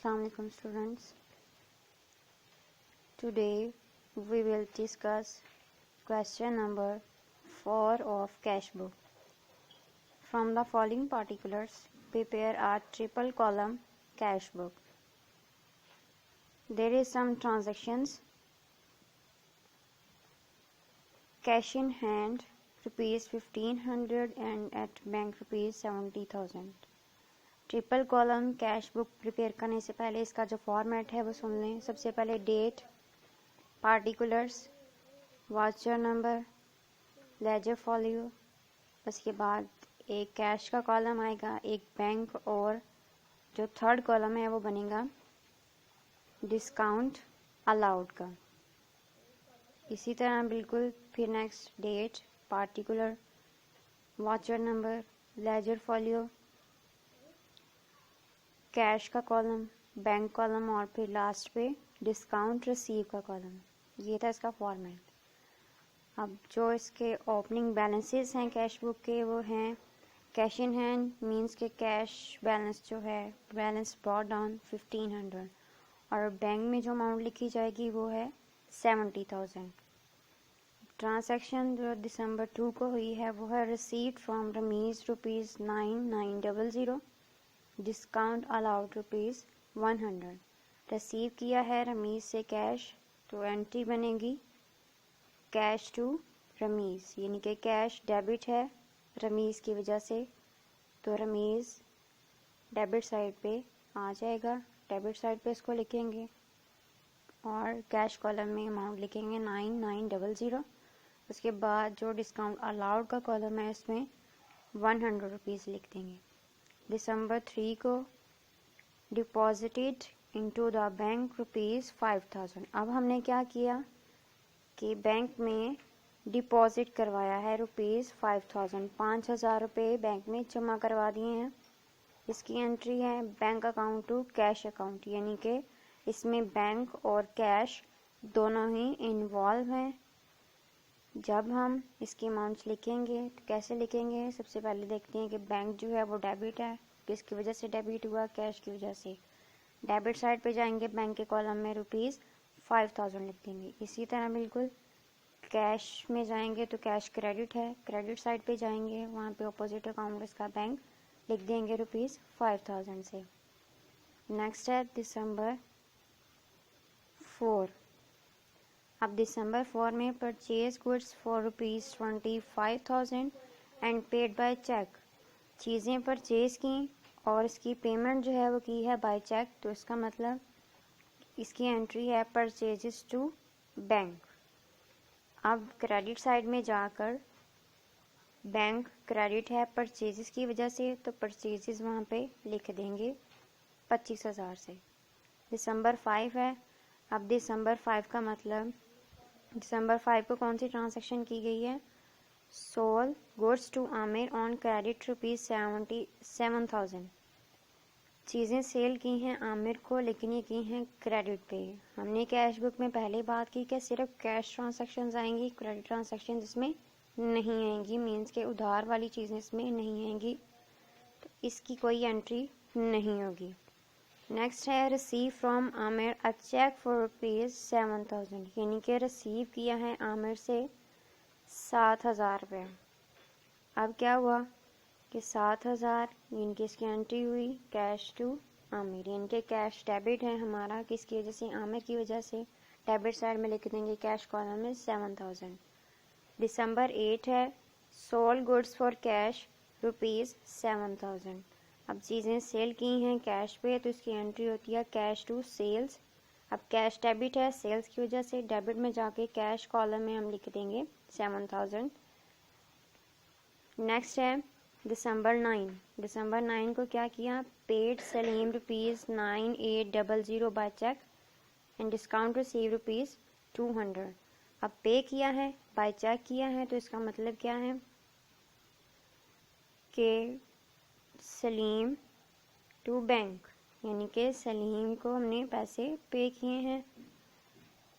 Assalamualaikum students. Today we will discuss question number 4 of cash book. From the following particulars, prepare a triple column cash book. There is some transactions. Cash in hand rupees 1500 and at bank rupees 70,000. Triple column cash book prepare करने से पहले इसका जो format है वो सुन लें। सबसे पहले date, particulars, voucher number, ledger folio. उसके बाद एक कैश का कॉलम आएगा, एक बैंक, और जो थर्ड कॉलम है वो बनेगा डिस्काउंट अलाउड का। इसी तरह बिल्कुल फिर next date, particular, voucher number, ledger folio, cash का कॉलम, बैंक कॉलम और फिर लास्ट पे डिस्काउंट रिसीव का कॉलम। ये था इसका फॉर्मेट। अब जो इसके ओपनिंग बैलेंसेस हैं कैश बुक के वो हैं कैश इन हैंड मींस के कैश बैलेंस जो है बैलेंस ब्रॉट डाउन 1500 और बैंक में जो अमाउंट लिखी जाएगी वो है 70,000। ट्रांजैक्शन जो दिसंबर 2 को हुई है वो है received from Ramiz ₹9900, discount allowed ₹100। Receive किया है रमीज से कैश तो एंट्री बनेगी कैश टू रमीज, यानी कि कैश डेबिट है रमीज की वजह से तो रमीज डेबिट साइड पे आ जाएगा। डेबिट साइड पे इसको लिखेंगे और कैश कॉलम में अमाउंट लिखेंगे 9900। उसके बाद जो डिस्काउंट अलाउड का कॉलम है इसमें ₹100 लिख देंगे। दिसंबर 3 को डिपॉजिटेड इनटू द बैंक ₹5000। अब हमने क्या किया कि बैंक में डिपॉजिट करवाया है ₹5000, 5000 रुपये बैंक में जमा करवा दिए हैं। इसकी एंट्री है bank account to cash account, यानी कि इसमें बैंक और कैश दोनों ही इन्वॉल्व हैं। जब हम इसकी अमाउंट्स लिखेंगे तो कैसे लिखेंगे, सबसे पहले देखते हैं कि बैंक जो है वो डेबिट है, किसकी वजह से डेबिट हुआ, कैश की वजह से। डेबिट साइड पे जाएंगे, बैंक के कॉलम में ₹5000 लिख देंगे। इसी तरह बिल्कुल कैश में जाएंगे तो कैश क्रेडिट है, क्रेडिट साइड पे जाएंगे वहाँ पे अपोजिट अकाउंट इसका बैंक लिख देंगे ₹5000 से। नेक्स्ट है दिसंबर 4। अब दिसंबर 4 में purchase goods for ₹25,000 and paid by cheque. चीज़ें परचेज की और इसकी पेमेंट जो है वो की है बाय चेक, तो इसका मतलब इसकी एंट्री है परचेजेस टू बैंक। अब क्रेडिट साइड में जाकर बैंक क्रेडिट है परचेजेस की वजह से तो परचेजेस वहाँ पे लिख देंगे 25,000 से। दिसंबर 5 है। अब दिसंबर 5 का मतलब दिसंबर 5 को कौन सी ट्रांजैक्शन की गई है, sold goods to Aamir on credit ₹77,000। चीज़ें सेल की हैं आमिर को लेकिन ये की हैं क्रेडिट पे। हमने कैश बुक में पहले बात की कि सिर्फ कैश ट्रांजैक्शंस आएंगी, क्रेडिट ट्रांजैक्शन इसमें नहीं आएंगी, मींस के उधार वाली चीज़ें इसमें नहीं आएंगी, तो इसकी कोई एंट्री नहीं होगी। नेक्स्ट है receive from Aamir a cheque for ₹7,000, यानी कि रिसीव किया है आमिर से 7,000 रुपये। अब क्या हुआ कि 7,000 यानी कि इसकी एंट्री हुई कैश टू आमिर, यानी कि कैश डेबिट है हमारा किसकी वजह से, आमिर की वजह से। डेबिट साइड में लिख देंगे कैश कॉलम में 7,000। दिसंबर 8 है सोल्ड गुड्स फॉर कैश ₹7,000। अब चीज़ें सेल की हैं कैश पे तो इसकी एंट्री होती है कैश टू सेल्स। अब कैश डेबिट है सेल्स की वजह से, डेबिट में जाके कैश कॉलम में हम लिख देंगे 7,000। नेक्स्ट है दिसंबर 9। दिसंबर 9 को क्या किया, paid Salim ₹9800 by cheque and discount receive ₹200। अब पे किया है बाय चेक किया है तो इसका मतलब क्या है कि सलीम टू बैंक, यानी कि सलीम को हमने पैसे पे किए हैं।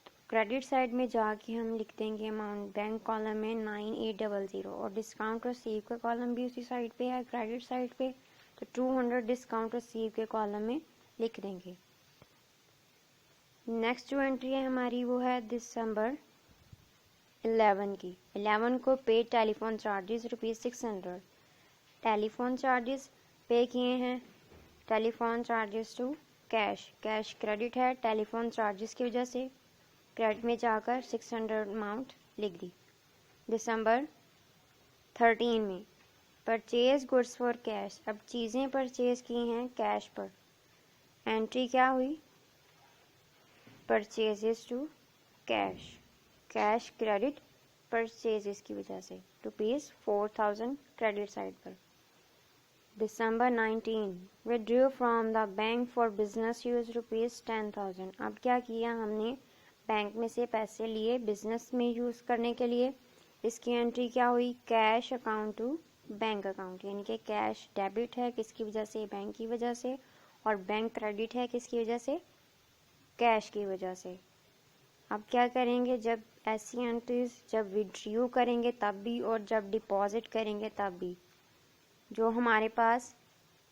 तो क्रेडिट साइड में जाके हम लिख देंगे अमाउंट बैंक कॉलम में 9800 और डिस्काउंट रिसीव का कॉलम भी उसी साइड पे है क्रेडिट साइड पे, तो 200 डिस्काउंट रिसीव के कॉलम में लिख देंगे। नेक्स्ट जो एंट्री है हमारी वो है दिसंबर 11 की। 11 को paid telephone charges ₹600। Telephone charges pay किए हैं, telephone charges to cash, cash credit है टेलीफोन चार्जेस की वजह से, क्रेडिट में जाकर 600 अमाउंट लिख दी। दिसंबर 13 में परचेज गुड्स फॉर कैश, अब चीज़ें परचेज की हैं कैश पर, एंट्री क्या हुई, purchases to cash, cash credit purchases की वजह से ₹4000 क्रेडिट साइड पर। December 19 withdraw from the bank for business use ₹10,000, अब क्या किया हमने, बैंक में से पैसे लिए बिजनेस में यूज़ करने के लिए, इसकी एंट्री क्या हुई, cash account to bank account, यानी कि कैश डेबिट है किसकी वजह से, बैंक की वजह से, और बैंक क्रेडिट है किसकी वजह से, कैश की वजह से। अब क्या करेंगे, जब ऐसी एंट्रीज जब विड्रॉ करेंगे तब भी और जब डिपॉजिट करेंगे तब भी, जो हमारे पास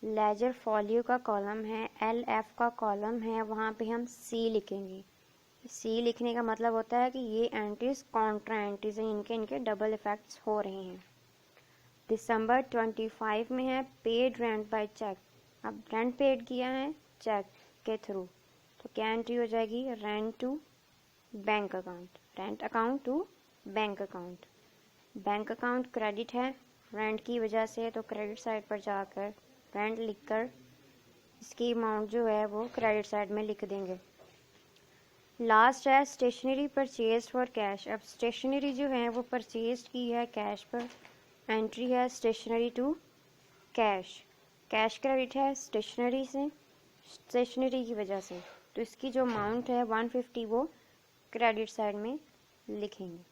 लेजर फॉलियो का कॉलम है, LF का कॉलम है, वहाँ पे हम C लिखेंगे। C लिखने का मतलब होता है कि ये एंट्रीज कॉन्ट्रा एंट्रीज हैं, इनके डबल इफेक्ट्स हो रहे हैं। दिसंबर 25 में है पेड रेंट बाय चेक, अब रेंट पेड किया है चेक के थ्रू, तो क्या एंट्री हो जाएगी, rent to bank account, rent account to bank account, bank account credit है रेंट की वजह से, तो क्रेडिट साइड पर जाकर रेंट लिखकर इसकी अमाउंट जो है वो क्रेडिट साइड में लिख देंगे। लास्ट है स्टेशनरी परचेज फॉर कैश, अब स्टेशनरी जो है वो परचेज की है कैश पर, एंट्री है stationery to cash, cash credit है स्टेशनरी से, स्टेशनरी की वजह से, तो इसकी जो अमाउंट है 150 वो क्रेडिट साइड में लिखेंगे।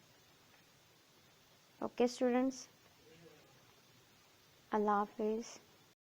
ओके स्टूडेंट्स, अल्लाह हाफिज़।